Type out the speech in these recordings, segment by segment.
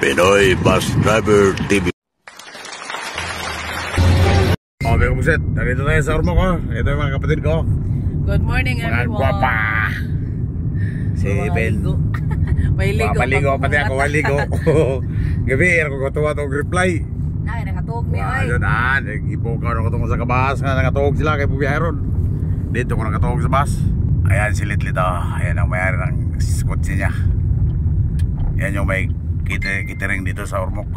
Pinoy Bus Driver TV. Okay, Buset, narito tayo sa Ormoc ko. Ito yung mga kapatid ko. Good morning, mga everyone. Guwapa. Si Ben. May ligo. Papaligo, pati ako maligo. Gabi, ako katuwa itong reply. Nakatuog niya ay. Ipukaw na katong sa kabahas nga nakatuog sila kay Pubiaron. Dito ko nakatuog sa bus. Ayan si Litlit. Ayan ang mayari ng skotsi niya. Yan yung may kitering dito sa Ormoc.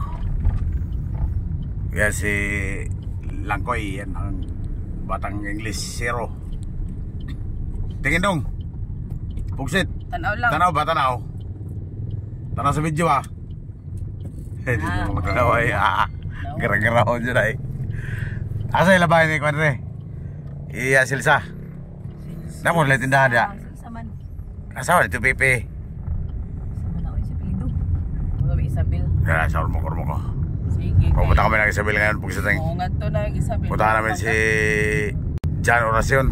Yan si Langkoy. Yan ang batang English zero. Tingin dong Pugsit. Tanaw lang. Tanaw ba? Tanaw sa video ah. Tanaw ay gara-gara ko dyan ay. Asa yung labahin ni Kwanre? Iya Silsa. Namun ulit tindahan dia. Asa wala ito Pepe. Isabel. Ya, sa Ormoc ko. Sige. Pupunta kami ng Isabel ngayon Pugsit. Oo nga to na Isabel. Punta namin si Jan Oracion.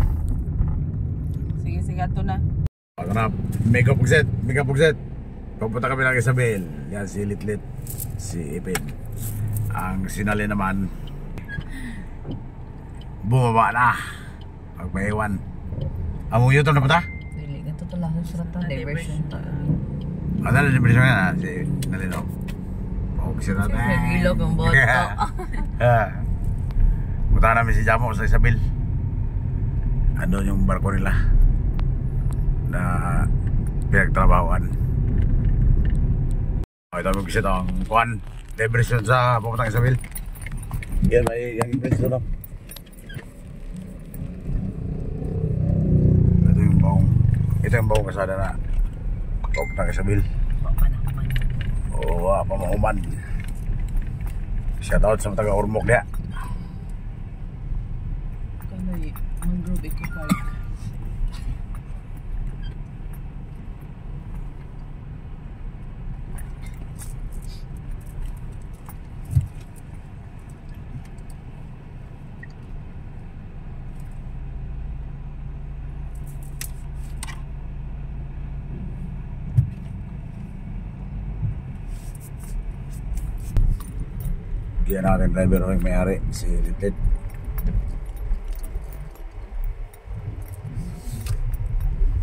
Sige to na. Ako na, Mega Pugsit. Pupunta kami ng Isabel. Yan si Litlit, si Ipin. Ang sinali naman bumaba na pagpaiwan. Amuyo to na punta? Dili, ganito to lang yung surat na diversion to. Ano na diversion na si Nalino? Pagkisira na. Siyempre, ilog ang boto. Punta namin si Jamo sa Isabel. Ano yung barko nila na pinagtrabahoan. Ito ang magkisit ang kuhan diversion sa pupuntang Isabel. Yan ay yung impresyon no? Ito yung baong kasada na pupuntang Isabel. Oo, pamahuman. Shoutout sa taga Ormoc niya. Kanay, mangrove eco park. Yan natin driver yung may-ari, si Litlit.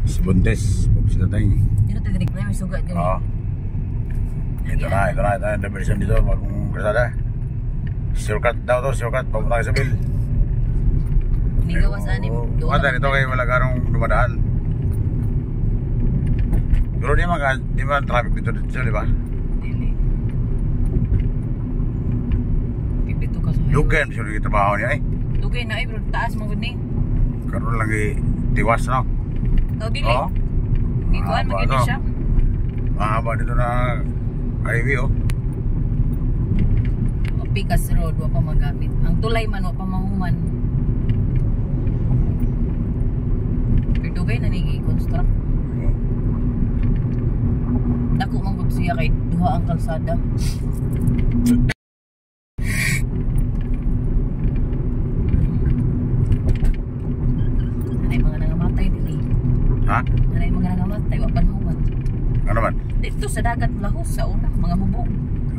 Si Buntes, si Tatay. Dito tayo direct na, may sugat ganyan. Oo. Ito na yung diversion dito, bagong kasada. Shortcut daw to, papunta sa Isabel. Inigawas anim. Mata, ito kayo malagarong dumadaan. Pero di man traffic dito, di ba? Dugan, sure yung trabaho niya eh. Dugan na eh, pero taas mo gani. Karoon lagi tiwas no? Tao dili. Oo. Ikuan, maganda siya. Mahaba dito na highway oh. Pikas road, wa pa magamit. Ang tulay man, wa pa mahuman. Pero dugay na nigi-construct. Dako manggod siya kay duha ang kalsada. Nanay mga nangamatay, wapan human. Ano man? Dito sa dagat malahos sa una, mga bubong.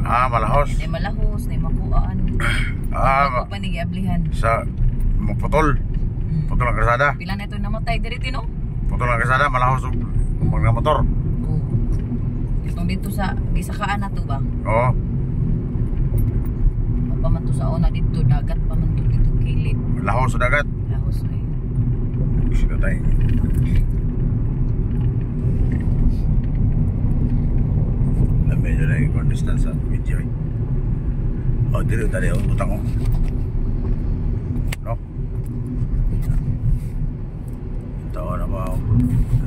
Malahos? Nay malahos, nay makuhaan. Ako pa nigiablihan. Sa putol? Putol ang kasada? Pila na ito namatay diriti no? Putol ang kasada, malahos ang mga motor? Oo. Itong dito sa, gisakaan na to ba? Oo. Paman to sa una dito, dagat pa man to dito kilid. Malahos sa dagat? Malahos ay. Sino tayo? Medyo na yung distance sa video eh. O, dito tali o, utang o. No? Ito na ba o?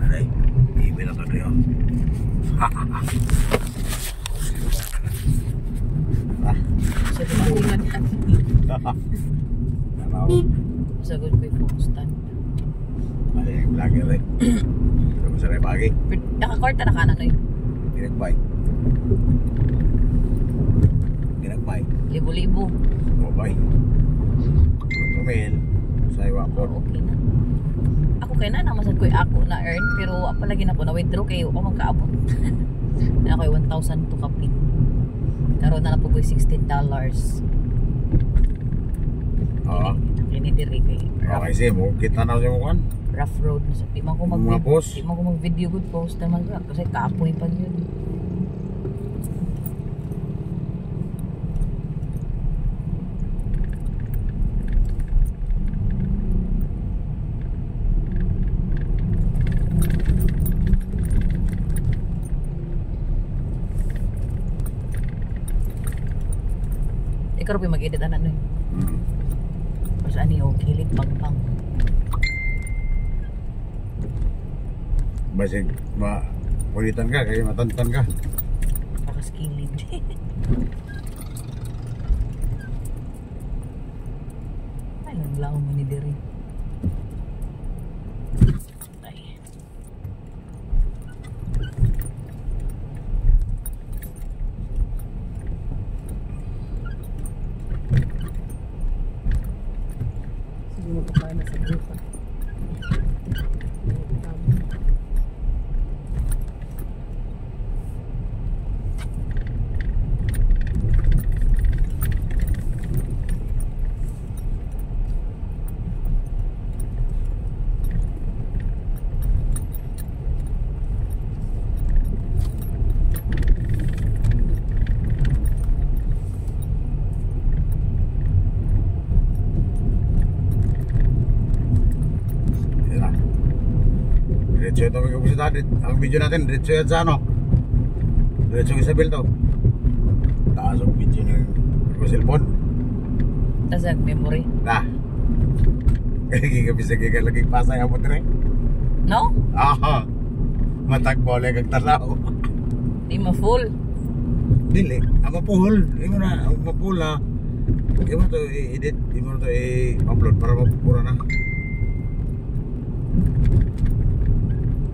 Alay, email na to rin o. Sa tumangan ka. Sagot ko yung phone stand. Mali yung vlogger eh. Ito ko sa rin pagi. Nakakwarta na kanan eh. Ginagpay. Libo-libo. Okay. Tumil. Sa iwapon. Okay na. Ako kay na namasad ko'y ako na earn. Pero palagi na po na withdraw kayo. O magkaabot. Na ako'y 1,000 to kapit. Karoon na lang po $16. Oo. Kini diri kay Okay, sige mo. Kita na siya mo kan. rough road na sa di man ko Mga post. di man ko mag video good post naman ka kasi kapoy pa yun. Ikaw rin mag-edit anak nun. Mas ani o kilit pang-pang. Basig, kulitan ka, kaya matantan ka. Bakas kilid. Ay, naglaw mo ni diri. Ay. Sige mo pa na sa grupo. Diretso ito mag-umpisa natin. Ang video natin, diretso yan sa ano. Diretso yung Isabel to. Taas ang video ng cellphone. Tas memory. Nah. Gigabisa laging pasay ang putre. No? Aha. Matagbo lang kang tanaw. Di mo full. Dili. Ang mapuhol. Imo na. Ang mapuhol na. Imo to i-edit. Imo to i-upload para mapupura na.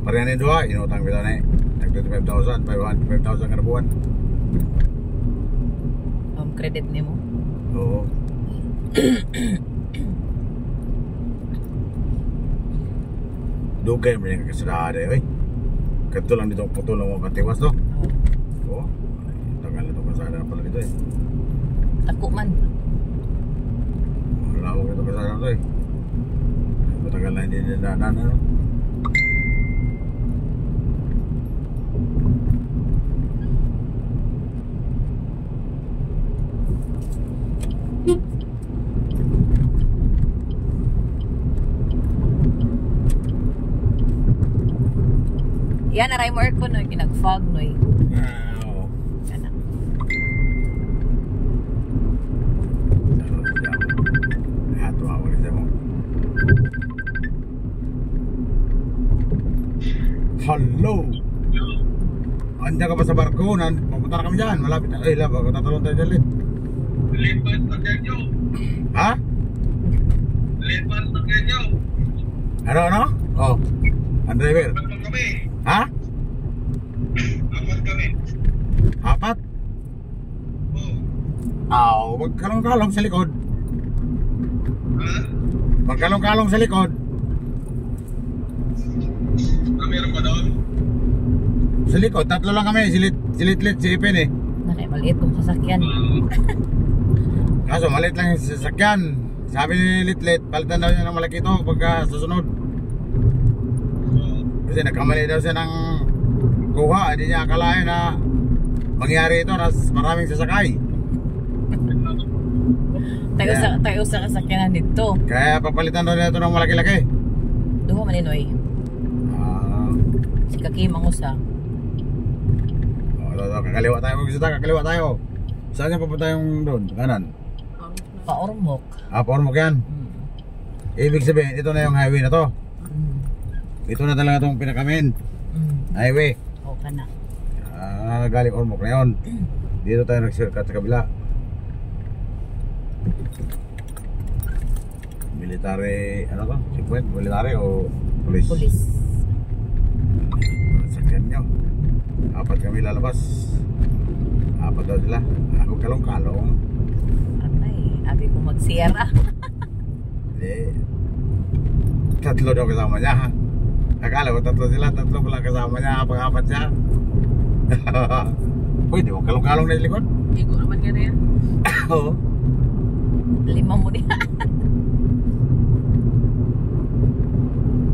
Parihan yung dua, inutang kita na nag-25,000, 500,000 kada buwan. Credit ni mo? Oo. Dugay mo yung kasadada eh. Kanto lang dito putol ng mga katiwas no? Oo. Tagal na itong kasada na pala dito eh. Tako man. Wala ko itong kasada na ito eh. Matagal na hindi nadaanan no? Yan, naray mo aircon no, kinag-fog no. Oo. Kana. Ato ako rin mo. Hello! Andiyan ka pa sa barko? Pupunta na kami dyan. Malapit na. Ay, laba. Tatalon tayo dyan. Lipat na ganyo. Ha? Lipat na ganyo. Ano? Oh. Ang driver. Apat kami. Ha? Apat kami. Apat? Oo. Magkalong-kalong sa likod. Ha? Magkalong-kalong sa likod. Meron ba doon? Sa likod. Tatlo lang kami. Silit-lit si Ipin eh. Nakimaliit kong sasakyan. Kaso maliit lang yung sasakyan. Sabi ni Litlit, palitan daw niya ng malaki ito pagka susunod. Kasi nagkamali daw siya ng kuha. Hindi niya akalain na mangyari ito na maraming sasakay. Tayo sa kasakyanan dito. Kaya papalitan daw niya ito ng malaki-laki. Duho maninoy. Si Kakimang usa. Kakaliwa tayo magsita, kakaliwa tayo. Saan niya papunta yung doon? Kanan? Paormok. Paormok yan. Ibig sabihin, ito na yung highway na to. Ito na talaga itong pinakamin. Highway. O kana. Galing Ormoc na yun. Dito tayo nag-shortcut sa kabila. Military, ano to? Checkpoint? Military o police? Police. Sakyan nyo. Apat kami lalabas. Apat daw sila. Ako kalong-kalong. Atay, abi ko mag-sierra. Hindi. Tatlo daw kasama niya ha. Akala ko tatlo sila. Tatlo pala kasama niya. Pag-apat siya. Pwede mo kalong-kalong na yung likod. Igo naman ka na yan. Oo. 5 mo niya.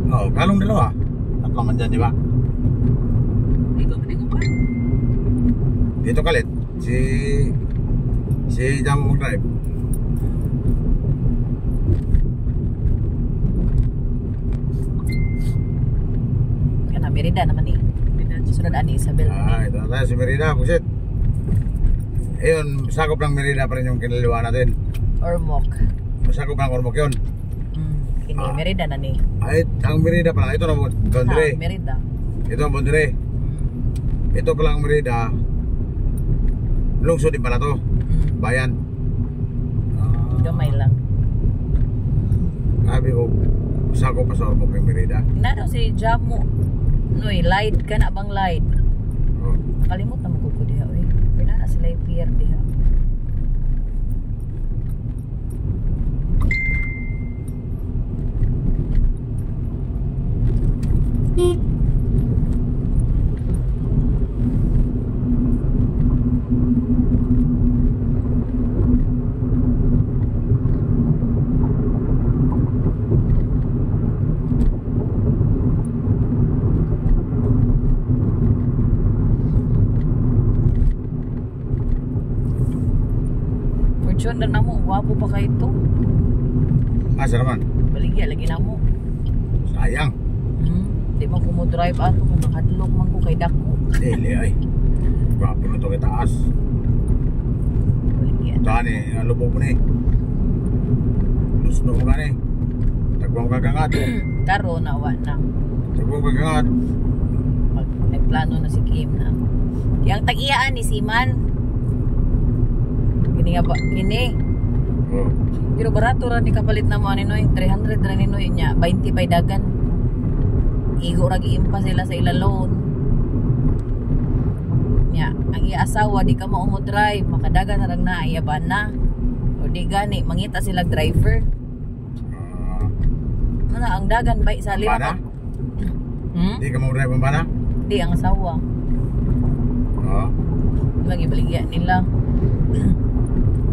Oo, kalong dalawa. Tatlo man dyan, di ba? Igo pa. Dito kalit. Si Jam mag-drive. Kana Merida naman eh. Sunod ani Isabel. Ito na tayo si Merida, busit. Ayun, sakop lang Merida pa rin yung kinaliwa natin. Ormoc. Sakop lang Ormoc yun. Kini Merida na ni. Ay, ang Merida pala, ito na Bondre. Merida. Ito ang Bondre. Ito pala ang Merida. Lungsod din pala to. Bayan. Gamay lang. Sabi ko, sakop pa sa Ormoc yung Merida. Nano si Jamu. Noy, light ka na bang light? Oh. Kalimot na magkuko diha oy. Pila na sila yung pier diha. Fortuner na mo, wapo pa kayo ito. Asa naman? Baligya, lagi na mo. Sayang. Di mo kumudrive ato kung nakadlok man ko kay Dako. Dili ay. Grabe na ito kay taas. Baligya. Saan eh, lubog mo na eh. Lusno mo ka na eh. Tagpong kagangat. Karo na, wa na. Tagpong kagangat. Nagplano na si Kim na. Yang tag-iyaan ni Siman. Kini nga ba? Kini. Oh. Pero barato ra ni kapalit na mo ani noy. 300 ra ni noy niya. 20 pay dagan. Igo ra giimpa sila sa ila loan. Nya, ang iya asawa di ka mao mo drive, makadagan na lang na iyaban na. O di gani mangita sila driver. Ano ang dagan bay sa lima Bana? Hmm? Di ka mo drive ang bana? Di ang asawa. Oo. Magibaligya nila.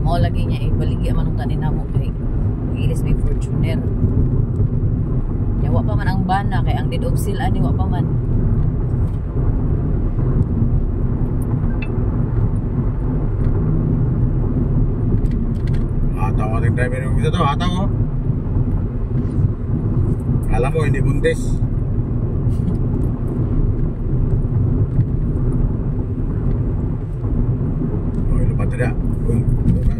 Mao lagi niya ibaligya manong tanin namo kay ilis may Fortuner. Ya wa pa man ang bana kay ang dead of seal ani wa pa man. Ataw ang driver yung isa to, ataw oh. Alam mo, hindi buntis. Uy, lupat na. Uy, lupat.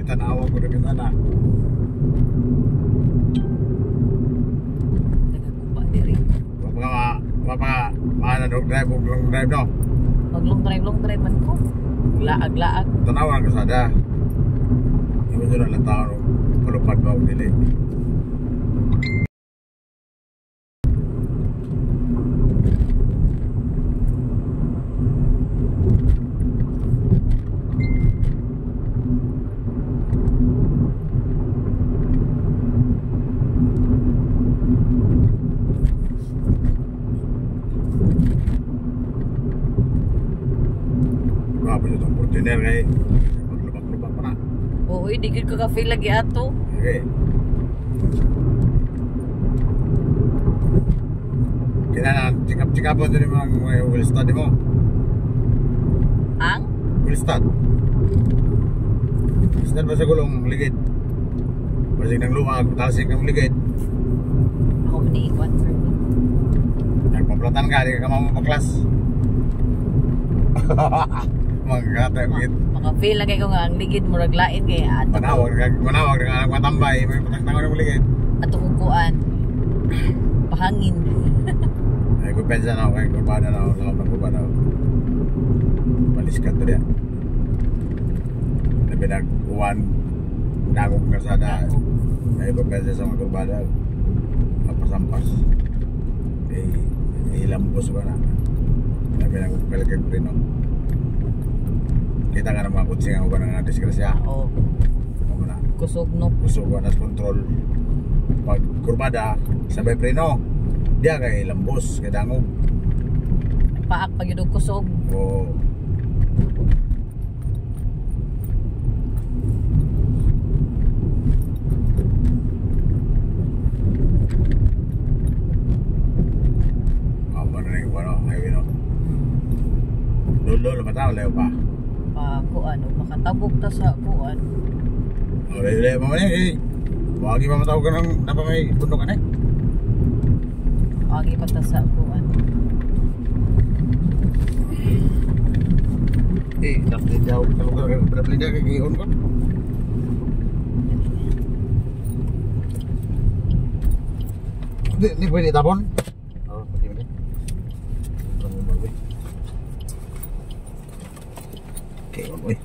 Tanawa ko rin sana. Nagakuba diri. Paano long drive no? Pag long drive man ko. Laag-laag. Tanawa ang kasada. Iba doon ang tao, palupad ba ako nila. Grabe na itong Fortuner ngayon. Maglubak-lubak pa na. Oo, di gid ko ka feel lagi ato. Okay. Kailangan check-up-check-upon din yung mga wheel stud mo. Ang Wheel stud. Stud ba sa gulong ligid? Basig ng luwag, talsik ng ligid. ako ni ikwan for me. Nagpaplatan ka, di ka mamapaklas. Magkatagit. Maka-feel lagi ko nga ang ligid mo raglain kay ato. Manawag na matambay, may patang-tangan ng ligid. Ato kukuan. Pahangin. Ay, kupensa na ako, kay kurbada na ako, lakap ng kurbada ako. Baliskat to diya. Nabi nag-uwan, nagong kasada. Ay, kupensa sa mga kurbada. Kapasampas. Ilambos ko na. Nabi nag-ukalikag prino. Kita ka ng mga kutsing ang uban ng disgrasya. Oo. Ako na. Kusog no. Kusog ko, nas control. Pag kurbada, sabay preno. Diya kay lambos, kay dangog. Paak pag yun kusog. O Lolo, matao, leo pa. Kuan, makatabog ta sa kuan. Leo mo eh. Wagi pa matao ka ng napa may bundok eh. Agi pa ta sa kuan. Dapat jauh kalau berapa lidah ke gion kon. Ni pwede tapon? Oh, pwede mo. Okay, boy.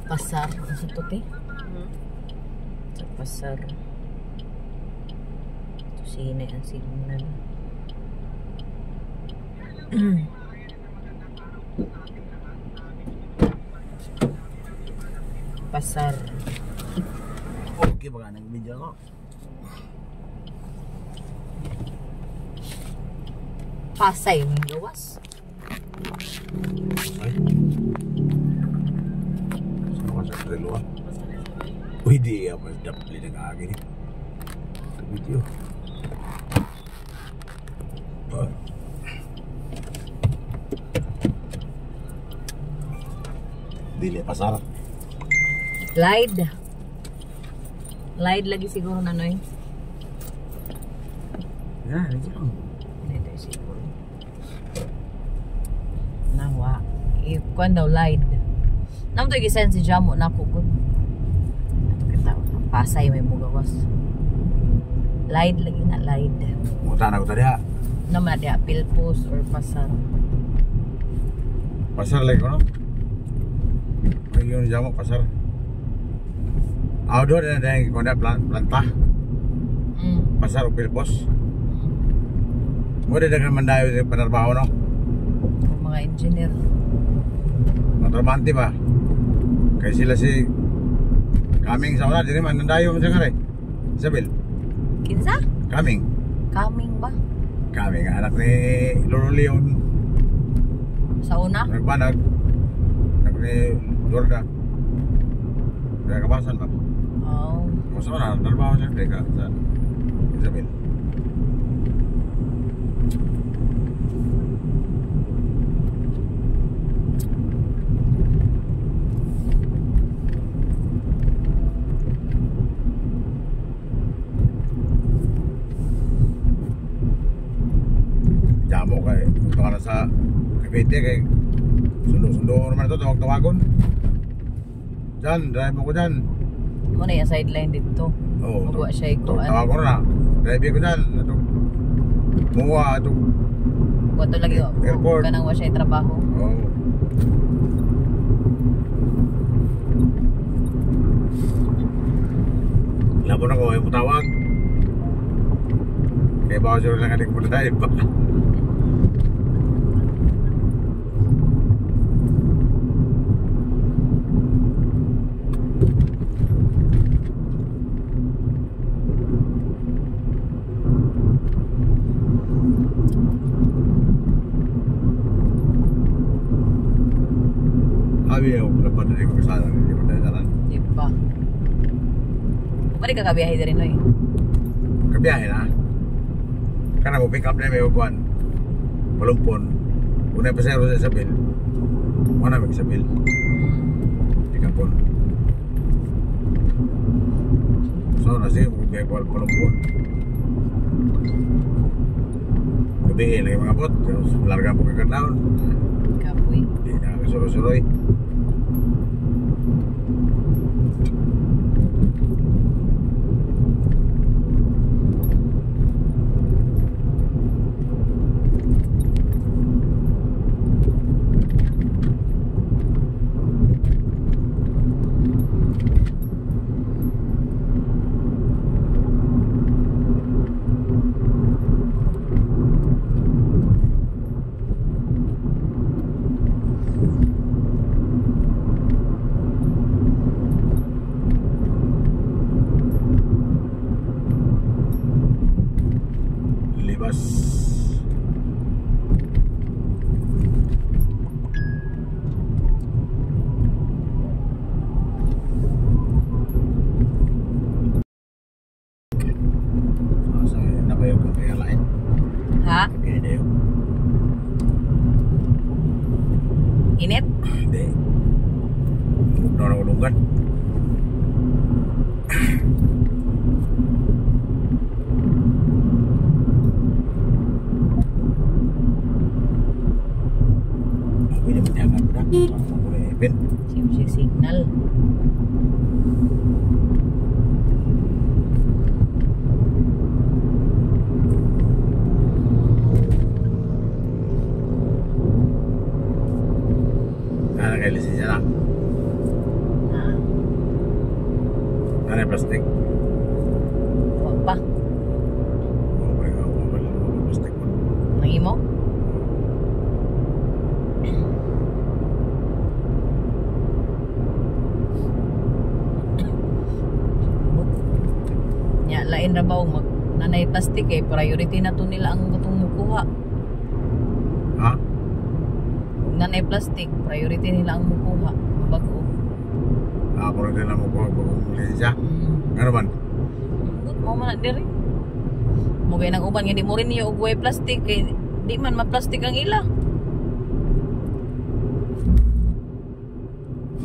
Pasar sa tuti. Sa pasar. Ito sine ang signal. Pasar. Okay, baka nang video ko. Pasay mo gawas. Ay. Sama sa trelo. Uy, di apa dapat beli dengan agi ni. Video. Dili pasar. Lied. Lied lagi siguro na noy. Ya, itu. Lied siguro. Nawa. Ikuan daw lied. Namo to gisan si Jamo na kugod. Ato kita Pasay may mugawas. Lied lagi na lied. Muta na ko tadi ha. Naman dia Pilpos or pasar. Pasar lagi ko no. Ay yun Jamo pasar. Outdoor na dahil ko na planta. Pasar o Pilpos. Mo de dagan mandayo sa panarbaho no. Mga engineer. Matrabante ba? Kaya sila si Kaming sa wala, di naman nandayo mo siya nga rin. Isabel. Kinsa? Kaming. Kaming ba? Kaming, anak ni Lolo Leon. Sa una? Nagbanag. Anak ni Dorda. Kaya kabasan ba? Oh. Masa na, narbaho siya sa Isabel. Jamo kay punta ka na sa Cavite kay sundo-sundo naman ito, tawag-tawagon. Diyan, drive mo ko dyan. Muna yung sideline dito. Oo. Magawa siya ikuan. Tawagon na. Drive ko dyan. Ito. Muwa, ito. Wato lagi o. Airport. Kanang wa siya trabaho. Oo. Labon ako, yung tawag. Kaya baka siya lang adik mo na tayo pa. Abi yung laban na yung kasalanan. Hindi mo tayo jalan. Di ba? Pwede ka kabiyahe din no eh. Kabiyahe na. Karena mo pick up na may uguan. Walumpon. Una pa sa Isabel. Mana may Isabel. Pick up on. So, nasi, magbibiyak ko palumpon. Gabi, lagi mga bot. Tapos, larga po kakadaon. Kapoy. Hindi na kasuroy-suroy. Libas. Asa na ba yung kaya lain? Ha? Kaya na yun. Init? Hindi. Huwag na ulungan. Pwede mo niya agad na. Parang kulay ipin. Siyempre signal. Ano kayo lisensya na? Ha? Ano yung plastic? Huwag pa. Okay, huwag plastic mo. Nangimo? Nya lain ra ba mag nanay plastic eh priority na to nila ang gutong mukuha. Ha? Nanay plastic priority nila ang mukuha. Mabago. Ako rin din lang mo kung lisensya. Ano man? Good mo man na diri. Mo kay nang uban nga di mo rin niyo og way plastic kay di man ma-plastic ang ila.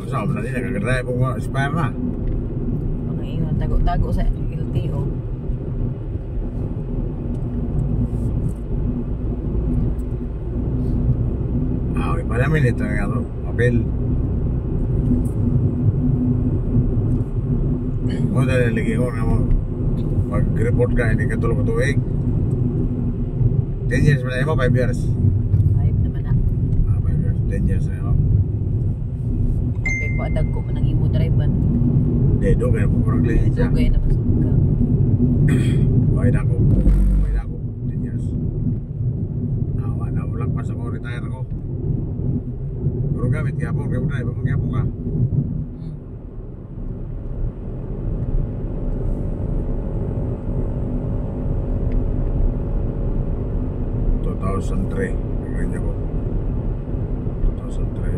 Saan mo na din, nagkakadaya po mga spare na. Ano ingon tago-tago sa LTO. Okay, palamin ito nga ito. Apel. Mo dahil lagi ko na mo mag-report ka, hindi ka tulog ko tuwig. 10 years mo na mo, 5 years. 5 naman na. 5 years, 10 years na mo. Okay, kuadag ko man ang imo drive-an. Hindi, doon kaya po kurang lisensya. Dugay na masud ka. Bayad ako. 10 years. Nawa na mo lang pa sa ko, retire ako. Pero gamit, kaya po, kaya po drive, kaya po ka. 2003, nagrin ako. 2003,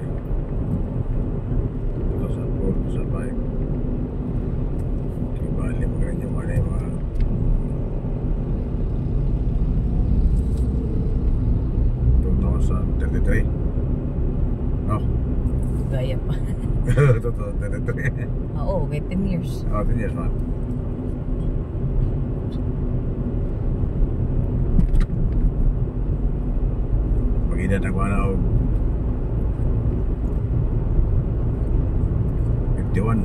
2004, 2005. Kibali magrin yung mga mga 2033. No? Gaya pa. 2033. Oo, okay, 10 years. Oh, 10 years man. Pag-ina na ko na 51.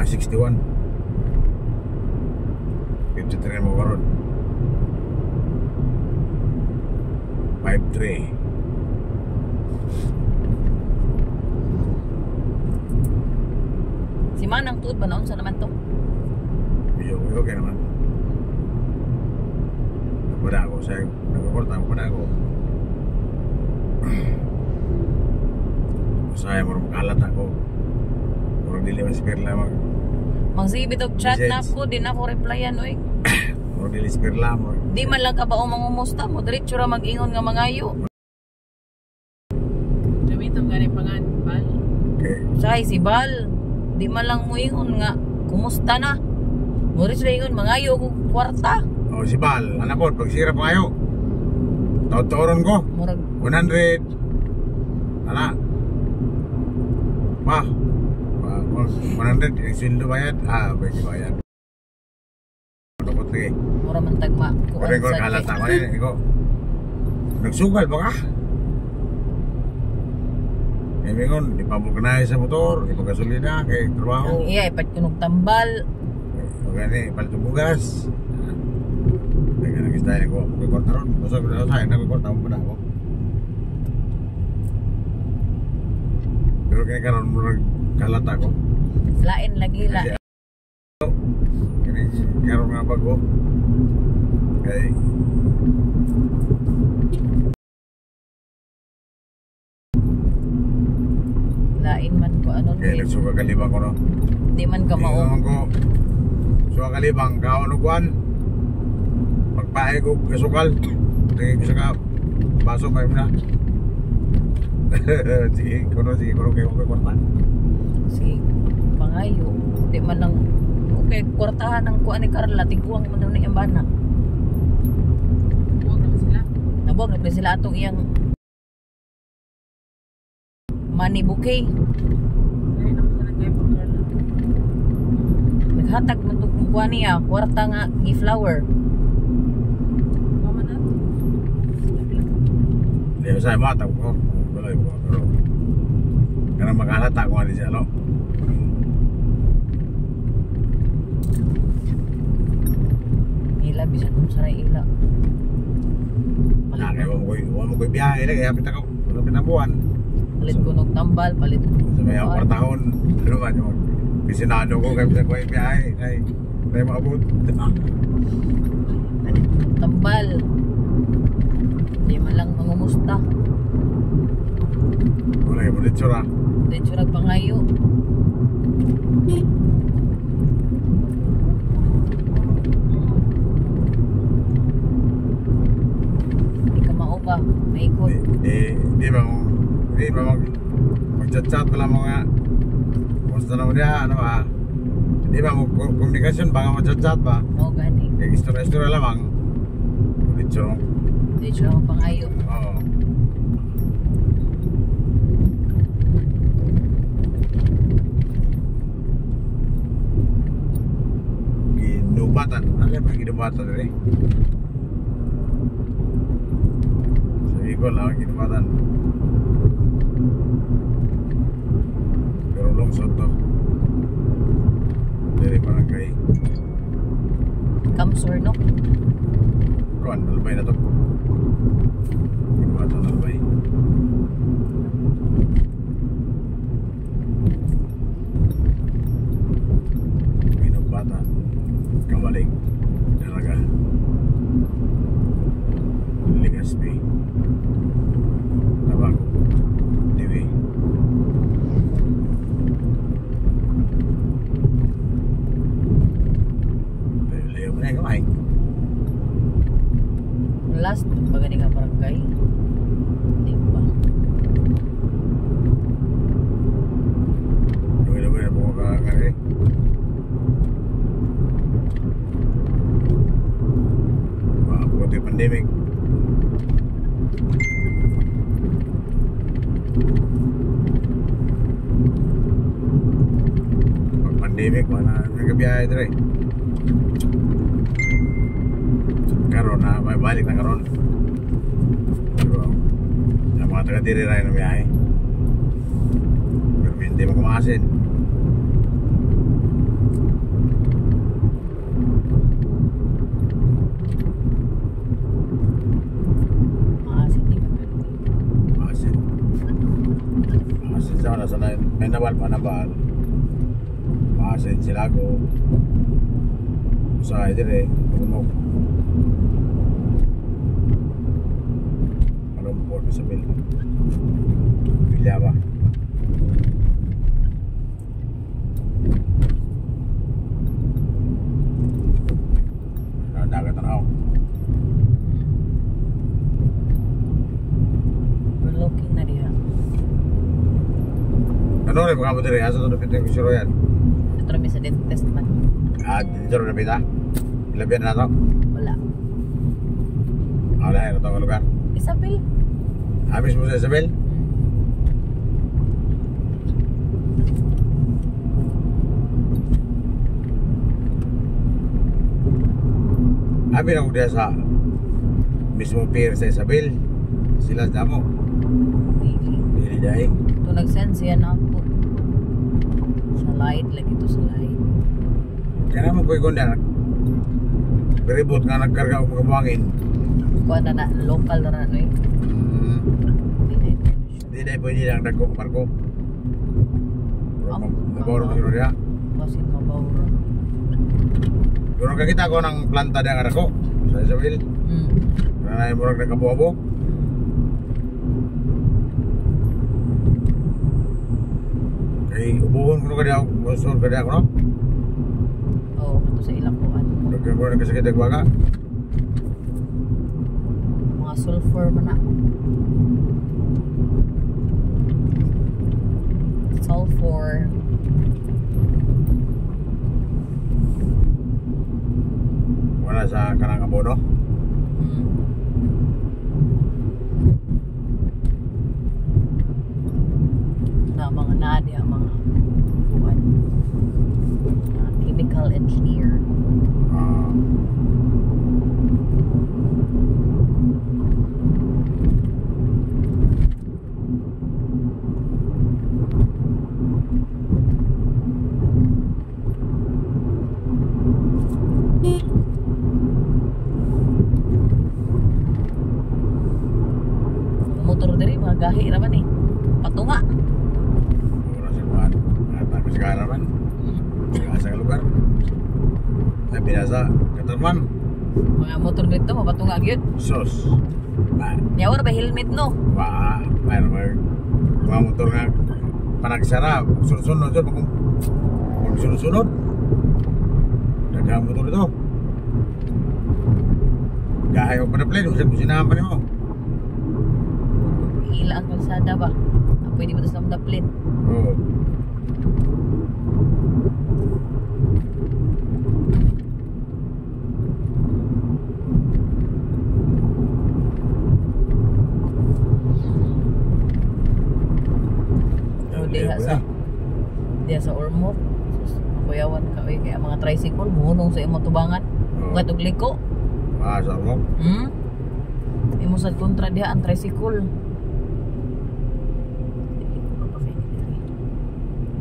61. 53 mo karon. 53. Si Manang tuod ba naon sa naman to? Iyo, okay naman. Nagpada ako sa'yo. Nagpaporta ako pada ako. Masaya mo rin makalat ako. Murang dili maspir lamang. Magsibit og chat na Message. ko, di na ko replyan oy. Murang dili spir lamang. Di man lang ka ba o mangumusta mo, diretso ra mag-ingon nga mangayo. Gamitom gani pangan, Bal. Okay. Say si Bal, di man lang mo ingon nga kumusta na. Mo rin sila ingon mangayo ko kwarta. O si Bal, anak ko, pagsirap kayo. Taon-taoron ko. Murag 100. Ala. Pa. 100 yung sweldo bayad. Pwede bayad. Ano ko Mura man tagma. Pwede ko kalata ko rin. Nagsugal ba ka? Kaya ko, ipabugnahe sa motor, ipagasolina, kay trabaho. Ang iya, ipat kunog tambal. O gani, palit yung bugas. Kaya nag-istyle ko, magkikort na ron. Basta ko na sa'yo, nagkikort ako pa na ako. Pero kaya karoon mo nagkalata ko. Lain lagi, lain. Kaya karoon nga bago. Kaya Lain man ko ano kaya nagsuka kalibang ko no. Di man ka mao. Naman ko, suka kalibang, kaunuguan. Pagpahe ko, kasukal. Tingin ko sa baso pa yun na. Sige, kuno kayo ko kwarta. Si pangayo. Di man lang okay, kwartahan ng kuan ni Carla, tiguang man daw ni Ambana. Nabuwag na sila. Nabuwag na sila atong iyang money bouquet. Ay naman sa nagay pang Carla. Naghatag man tong kuan niya, kwarta nga gi-flower. Mama na. Hindi sa mata ko. Wala ko pero kana makalata ko ali siya no. Ila bisan kung saray ila. Na kaya mo ko biyahe na kaya pita ko. Wala buwan. Palit kunog tambal, palit Sa may kwartahon, ano man yung bisinado ko kaya pita ko biyahe ay maabot. palit kunog tambal. Di man lang mangumusta. Wala yung ulit sura. Dito nagpangayo. Di ka maupa, maikot. Di ba mag-chat-chat pala mga kumusta naman niya, ano ba? Di ba komunikasyon baka mag-chat-chat ba? Oo, gani. Kaya istorya-istorya lamang. Ulit sura. Dito nagpangayo. Oo. Ginubatan. Ano yung ginubatan rin? Sabi ko lang, ginubatan. Pero lungsod to. Dari barangay. Kamsur, no? Kuan, malabay na to. Ginubatan malabay. Ginubatan. Kamaling. Dalaga. Ligaspi. Tabang. TV. Layo mo na yung kamay. Last, baga di ka barangay. Di ba? Luwi-luwi na po ka ngari. Makabugot yung pandemic. Pag pandemic, wala nagkabiyahe dito eh. Karon na, may balik na karon. Pero, yung mga taga-diri na yung biyahe. Pero hindi mo kumasin. Maasin, di ba? Kumasin. Kumasin sa wala sa may nabal, panabal. Kumasin sila ko. Usahay dire, tulunok. Malumpor sa bil. Pilya ba? Dagat na ako. We're looking na diha. Ano rin mga mo dire? Asa ito napit yung siro yan? Ito rami sa dentist man. Dito rin napit ha? Ilabihan na ito? Wala. Wala, ito ang lugar. Isabel. Habis mo sa Isabel? Abi na ko diya sa mismo pier sa Isabel. Sila damo. Dili dai. Ito nag-send siya na ako. Sa light, lagi ito sa light. Kaya naman ko ikon na. Beribot nga nagkarga ako magabangin. Kuha na local na ano eh. Di dai pwede lang dagko barko. Mabawro mo diya. Kasi mabawro. Doon kakita ko ng planta diya nga dako sa Isabel. Na ay murag nagkabuabo. Kay ubuhon ko kadi ako, usul kadi ako no. Oo, ito sa ilang kuan. Daghan ko nagkasakit ang baga. Mga sulfur man na. Sulfur. Wala sa kanang abono. Na mga nadia, mga kuan. Chemical engineer. Motor diri mga gahi raman eh. Patunga. Wala sa kuan. Ata ko sa karaman. Sa lugar. Sa binasa katarman. Mga motor dito mapatunga gyud. Sos. Ba. Nyawar ba helmet no? Ba. Pero mga motor nga panagsara. Sunod-sunod dyan. Pag sunod-sunod. Daghang motor ito. Gahay ko pa na plane. Usap ko sinahan pa niyo. Ila ang kalsada ba? Pwede mo tas na plane. Oo. Diha sa Ormoc. Kuyawan ka kaya mga tricycle munong sa imong tubangan. Gatog liko. Sa mo. Imo sad kontra diha ang tricycle.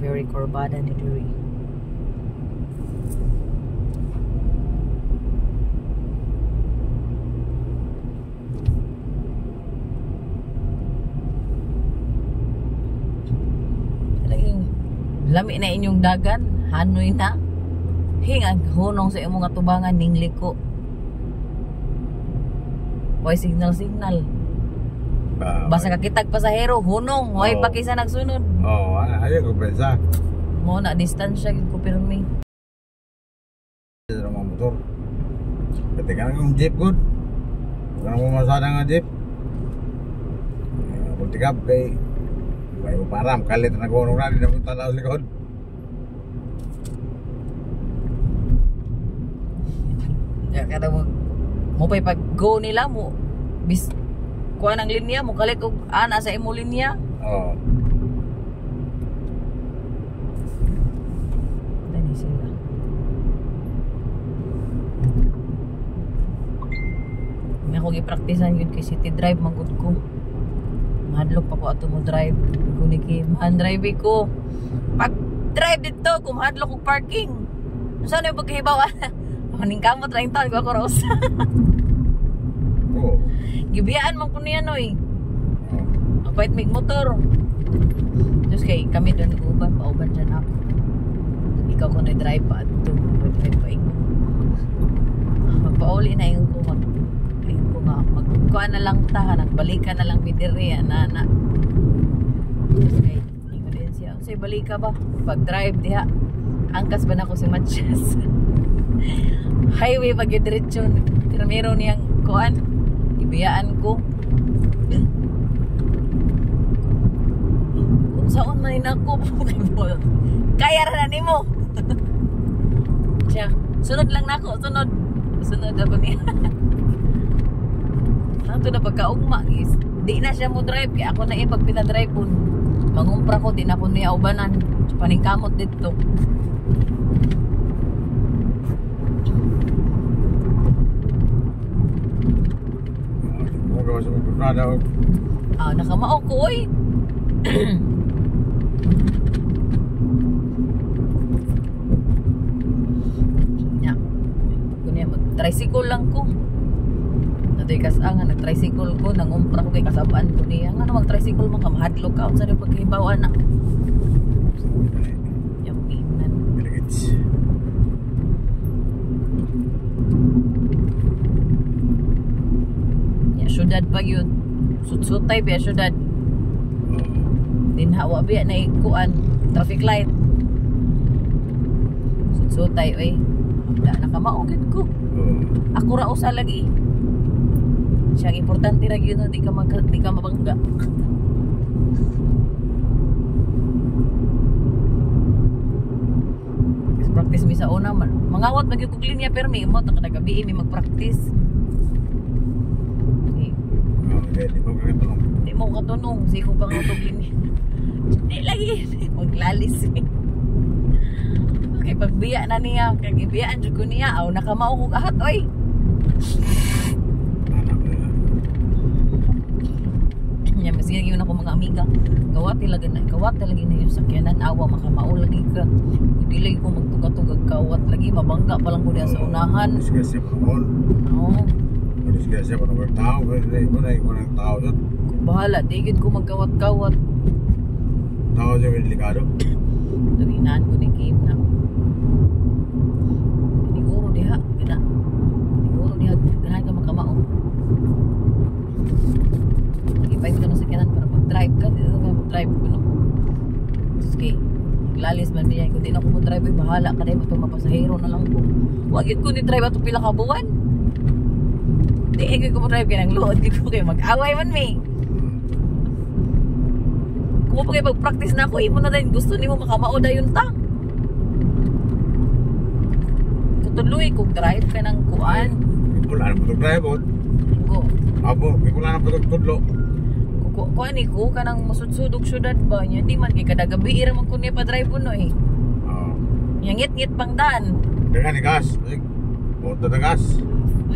Very Corbada ni diri. Lami na inyong dagan, hanoy na. Hingag hunong sa imong atubangan ning liko. Way signal. Basta kakitag pasahero, hunong, way pakisa nagsunod. Oo, ayaw ko pensa. Mo na distansya gid ko pirmi. Sa mga motor. Ketika ng jeep good. Kung mo masada nga jeep. Kung tigap kay may uparam, kalit na nagurong na, di na punta na sa likod. Kada mo pa'y pag-go nila mo, kuha ng linya, mo kalit kung ana sa imo linya. Oo. Dani sila. Nga ko gipraktisan yun kay city drive, magod ko. Mahadlok pa ko ato mo drive. Kuniki, man-drive ko. Pag drive dito, kumahadlok ko parking. Saan yung pagkahibawan? Maning kamot lang taon ko ako Ros. Oo. Gibiyaan man ko niya no eh. Kapait may motor. Tapos kay kami doon uban, pauban dyan ako. Ikaw ko na-drive pa ito. Pwede pa ingo. Magpauli na yung ko nga. Magkuha na lang ta. Nagbalikan na lang bidiri. Ana. Okay. Ingo din siya. Say, balika ba? Pag-drive diha. Angkas ba na ko si Matias? Highway pag yung diretsyon. Pero meron niyang kuan. Ibiyaan ko. Kung saan man ako. Kaya rin na mo. Siya. Sunod lang na ako. Sunod ako niya. Ito na pagkaugma. Di na siya mo drive. Kaya ako na pag pinadrive po. Mangumpra ko. Di na ko niya ubanan. Paningkamot dito. sa mga Brada. Nakamao ko oy. Nya. Kunya mag-tricycle lang ko. Naday kasangan nag-tricycle ko, nangumpra ko kay kasabaan ko niya. Nga na mag-tricycle mo ka mahadlok ka sa paghibawan na. Yapinan. Bilagits. Ya syudad pa yun. Sutsutay biya syudad. Dinhawa biya na ikuan traffic light. Sutsutay oy. Wala nakamaugid ko. Ako ra usa lagi. Siya importante ra gyud di ka mabangga. Practice mi sa una man. Mangawat magyud kog linya permi mo ta kada gabi mi mag-practice. Di mo kakatulong. Di mo katunong, sigo pa nga itong linya. Di lagi, maglalis eh. Okay, pagbiya na niya, kagibiyaan dyan ko niya, nakamao ko kahat, oy. Nya, masige yun ako mga amiga. Kawat talaga na yung sakyanan, awa, makamao lagi ka. Hindi lagi ko magtugatugag kawat lagi, mabangga pa lang ko diya sa unahan. Disgrasya pa naman. Oo. Disgrasya pa naman tao. Kunang tao dyan. Bahala, digid ko magkawat-kawat. Tao dyan may delikado. Naginaan ko ni Kim na. Siguro diha, gina. Siguro diha, ganahan ka makamao. Nag-invite ka na sa kanan para mag-drive ka. Dito ka mag-drive ko, no? Tapos kay, naglalis man niya. Kung di na ako mag-drive, bahala ka na itong mapasahero na lang ko. Huwag yun ko ni-drive ato pila ka buwan. Di ko mag-drive kaya nang load. Di ko kayo mag-away man, may. Kung pa kayo pag-practice na ako, imo na din gusto ni mo makamao da yun ta. Tutuloy kung drive ka ng kuan. Wala na po itong drive on. Go. Apo, wala na po itong tudlo. Kuan ko ka ng masudsudog syudad ba niya. Di man kay kada gabi ira man ko niya pa drive no eh. Yang ngit-ngit pang daan. Dengan ni gas. Punta na gas.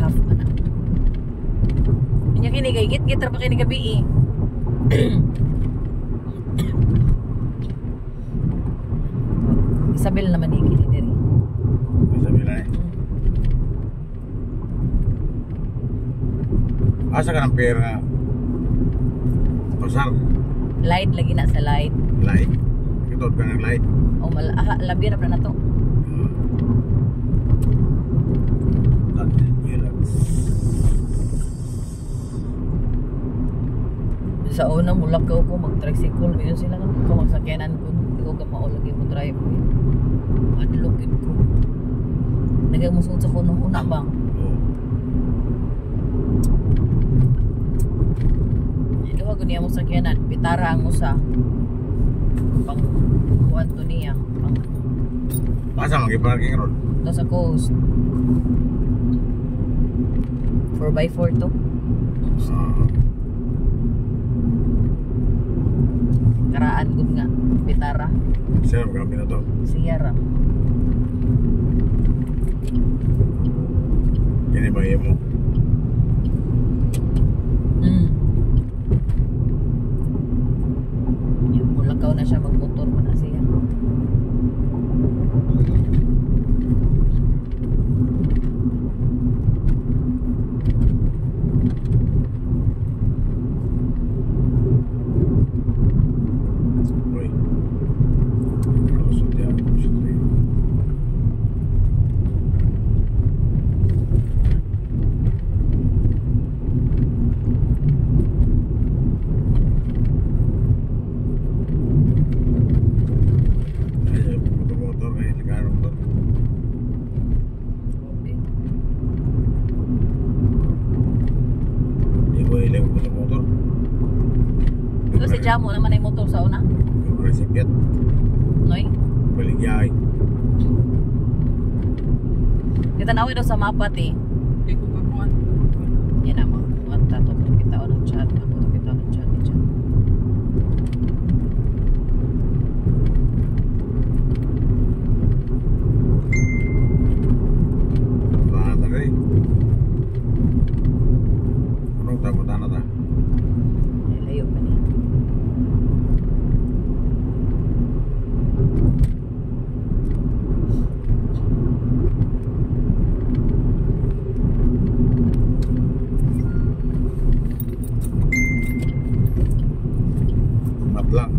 Half man na. Nya kini kay ngit-ngit ra pa kini gabi eh. Isabel naman ni kini diri. Isabel na eh. Asa ka ng pera nga? Pasar? Light lagi na sa light. Light? Kitod ka ng light? O labi na pa na to. Sa una mulakaw ko mag-tricycle. Ngayon sila naman ko magsakyanan ko. Hindi ko gamao lagi mo drive. Madlokit ko. Nagamusod sa kunong una bang? Ito ako niya mo sakyanan. Pitara ang usa. Pang kuwan to niya. Pang Asa mag-parking ron? ito sa coast. 4x4 to. Karaan gud nga. Pitara. Siya mag-gamit na to. Sierra. Kini ba mo? Mulakaw na siya, magmotor mo na siya. Uy. Kalusot yan. Motor eh, ligaro to. Di ko ilang motor. Ito si Jamo naman ay motor sa una. Yung recipient. Noy? Baligay. Kita nawi daw sa mapat eh. Yan na mga kuwan. Tato kita o ng chat. Tato kita o ng chat. Tahan na rin. Anong tapo tahan na ta? Lipat lang.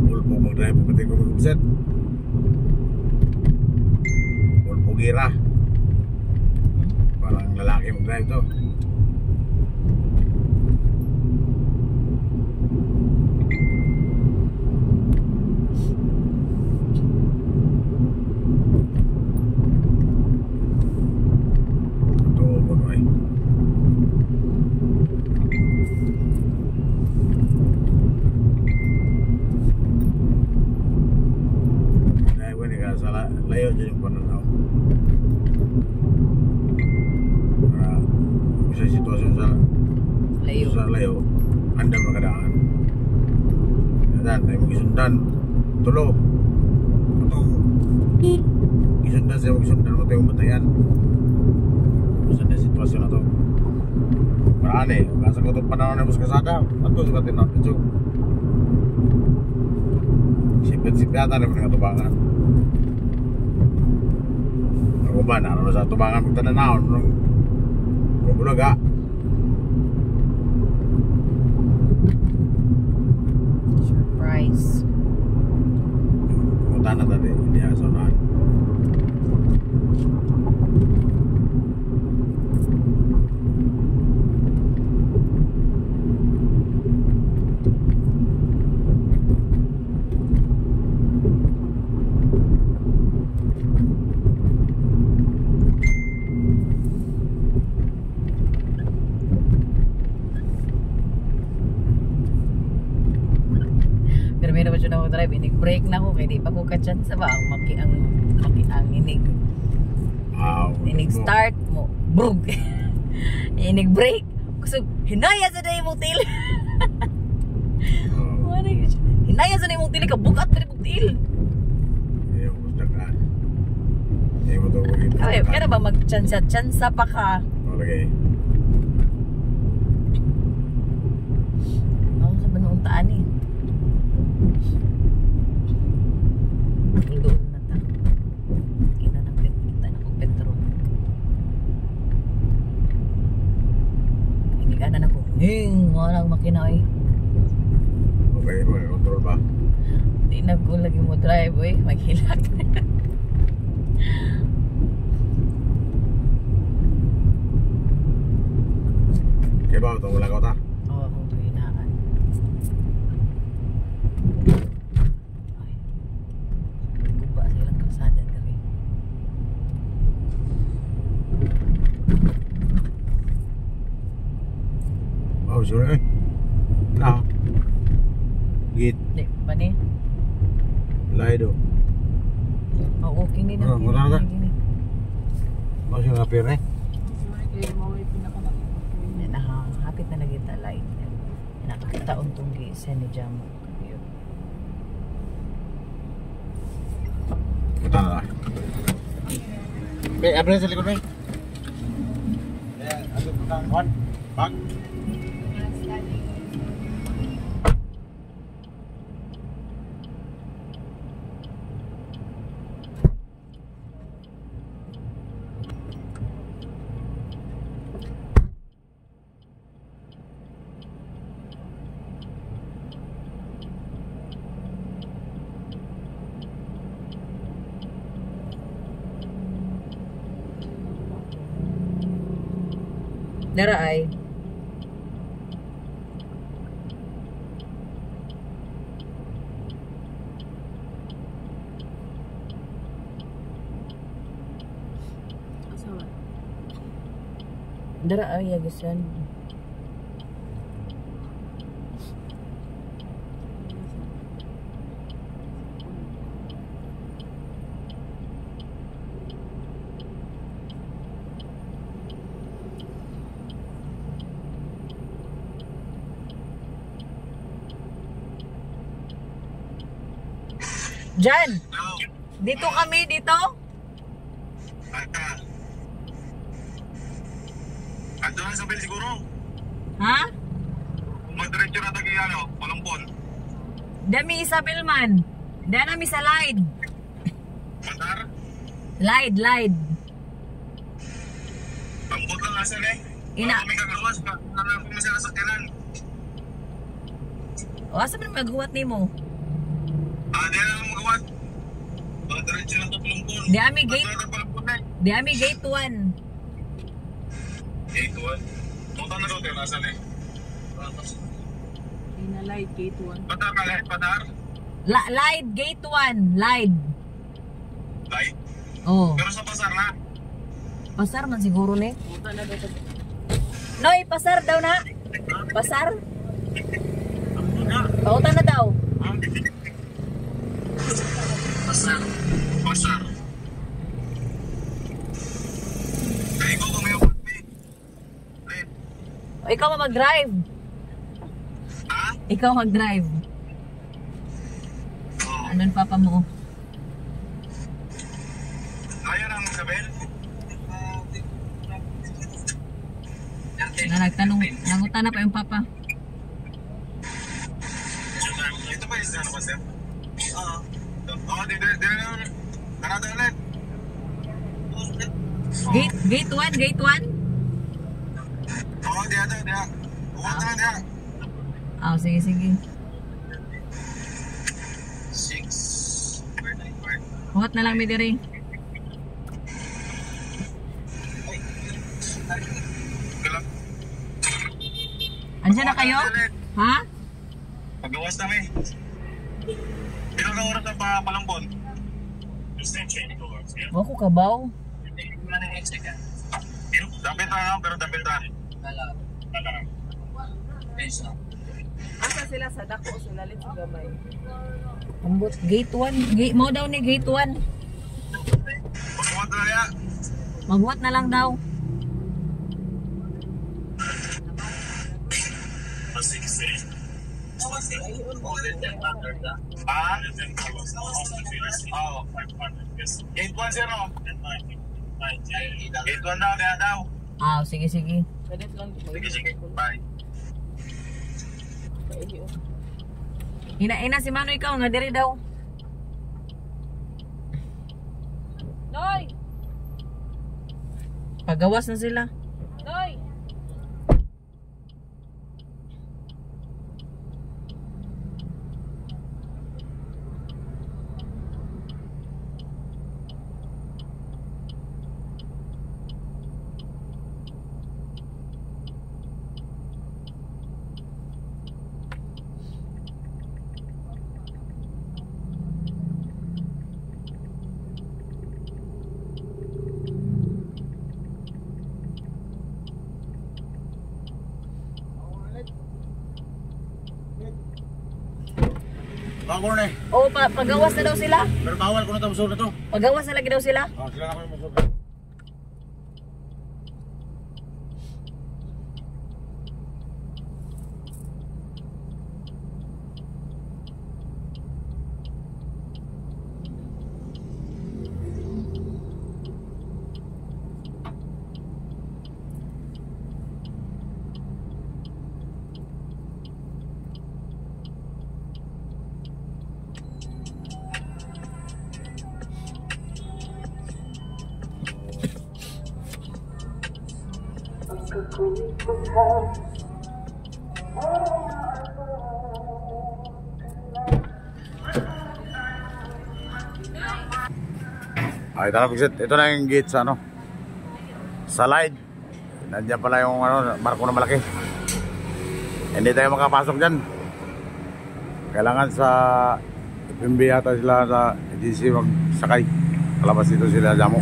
Pulpo mag-drive po pati ko mag-upset. Pulpo gira. Parang lalaki mag-drive to. Layo dyan yung pananaw. Sa sitwasyon sa layo, andam na kadaan. Dan, ay magisundan. Tulo. Gisundan siya, magisundan mo tayong batayan. Sa na sitwasyon na to. Maraan eh, kasa ko itong panahon na mas kasada. Ato sa katin na ito. Sipit-sipyata na mga tubangan. Ako ba, naroon sa tubangan magtananaon nung bubulaga. Surprise. Mutan na tadi, hindi asonan. Pero meron pa siya na ako drive, inig-break na ako, kaya di pa ko ka-chance ba ang inig. Wow. Inig-start mo, brug. Inig-break. Kasi hinaya sa na yung til. Hinaya sa na yung til, kabukat na yung til. Ayaw, gusto ka. Ayaw mo ito ulit. Kaya ba mag-chance pa ka? Okay. Ako sa banoong taan eh. Doon na ta. Kita ng petrol. Iniganan ako. Walang makina eh. Okay, control ba? Di na ko lagi mo drive eh. Maghilak. Kaya ba, itong wala ko ta? Oo, kung ito hinaan. Ay. Guba sa ilang kalsada kami. Oh, sure eh. Na. Git. Di, ba ni? Laido. Oo, kini na. Mura na. Masih ngapir eh. Nakakapit na nagita light. Nakakataon itong gisa ni Jamo. Punta na lah. Apa sa likod, May? Ano punta ang kwan? Bag? Dara ay. Dara ay agasan. Jan, dito kami, dito? Ando na sa bil siguro. Ha? Magdiretso na tagi ano, Palampon. Dami Isabel man. Dana mi sa line. Lied. Ambot lang asan eh. Ina. Kami kagawas, nalang kami sa sakyanan. O, asa man maghuwat ni mo? Di na lang magawat. Mga diretso lang ito Palumpon. Di ami gate. Palumpon na eh. Di ami gate 1. Gate 1. Punta na daw tayo, nasan eh. Lied gate 1. Patar ka lahat, patar. Lied gate 1. Lied. Light. Oh. Pero sa pasar na. Pasar man siguro ni. Noy, pasar daw na. Pasar. Pautan na daw. Pasar. Kaya ko kung may upad eh. O, ikaw mag-drive. Ha? Ikaw mag-drive. Anon papa mo? Kaya na ang Isabel? Na nagtanong, nangutan na pa yung papa. Ito ba yung ano ba sir? Oo. Oo, di na narada ulit. Gate 1, gate 1. Oo, di na. Uwag na diya. Ah, sige. 6. Huwat na lang mi diri. Andiyan na kayo? Ha? Pagawas na may. Ilang na oras na pa Palumpon? Wako kabaw. Dampit na pero dampit na. Asa sila sa dako sila lit sa gamay. Ambot gate 1. Gate mo daw ni gate 1. Pagkumat na niya. Maghuwat na lang daw. Ah? Oo. Gate 1 sir no? Gate 1 daw, diya daw. Ah, sige. Pwede lang Sige. Bye. Ina si Mano ikaw nga diri daw. Noy! Pagawas na sila. Noy! Bangko na eh. Oh, pagawas na daw sila. Pero bawal ko na ito, na to. Pagawas na lagi daw sila. Sila na ko yung musod. Ay, tara pagsit. Ito na yung gate sa ano. Sa Lied. Nandiyan pala yung ano, marko na malaki. Hindi tayo makapasok dyan. Kailangan sa FMB yata sila sa agency magsakay. Kalabas dito sila damo.